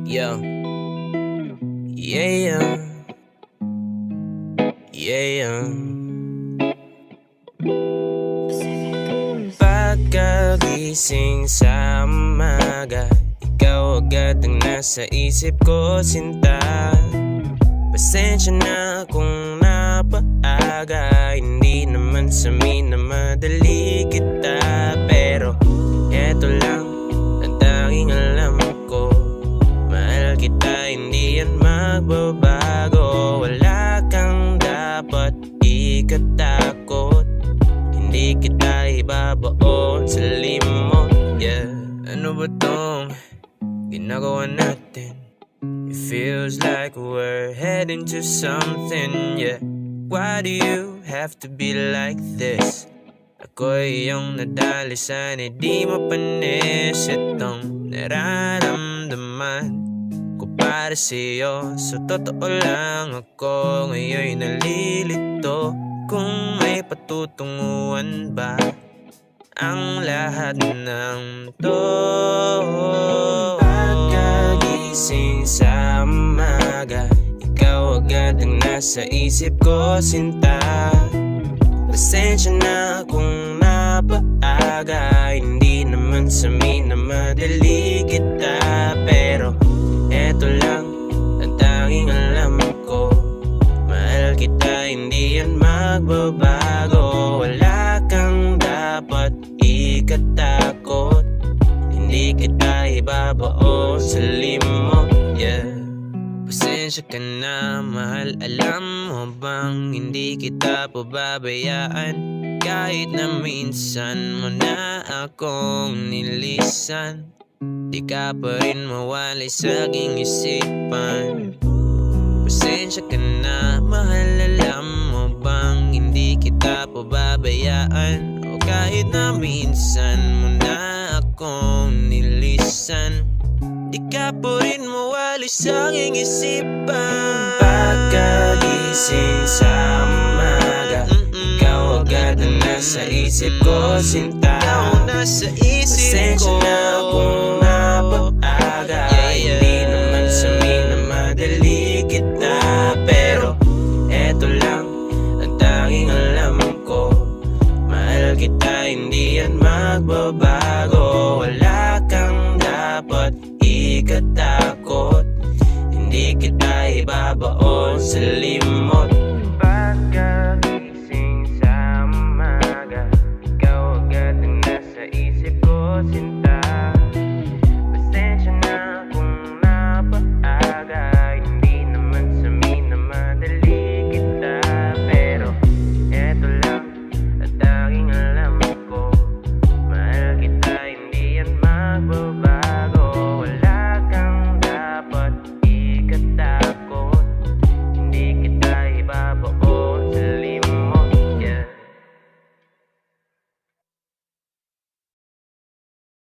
Yeah, yeah, yeah. Pagkagising sa umaga, ikaw agad ang nasa isip ko, sinta. Pasensya na kung napaaga, hindi naman sa amin na madali kita. Pero eto lang ang tanging alam ko, mahal kita, hindi yan magbabago. Wala kang dapat ikatakot, hindi kita ibabaon sa limot. Yeah, ano ba tong ginagawa natin? It feels like we're heading to something, yeah. Why do you have to be like this? Ako'y iyong nadali, sana di mapanis itong nararamdaman ko para sa'yo. Sa totoo lang ako ngayon'y nalilito, kung may patutunguhan ba ang lahat ng to. Pagkagising sa umaga, ikaw agad ang nasa isip ko, sinta. Pasensya na kung napaaga, hindi naman sa amin na madali kita. Pero eto lang ang tanging alam ko, mahal kita, hindi yan magbabago. Wala kang dapat ikatakot, hindi kita ibabaon sa limot, yeah. Pasensya ka na mahal, alam mo bang hindi kita pababayaan? Kahit na minsan mo na akong nilisan, di ka pa rin mawalay sa aking isipan. Pasensya ka na mahal, alam mo bang hindi kita pababayaan? O kahit na minsan mo na akong nilisan, di ka pa rin mawali sa aking isipan. Pagkagising sa umaga, ikaw agad ang nasa isip ko, sinta. Pasensya na kung napaaga, hindi naman sa amin na madali kita. Pero eto lang ang tanging alam ko, mahal kita, hindi yan magbabago. Wala kang dapat ikatakot, hindi kita ibabaon sa limot.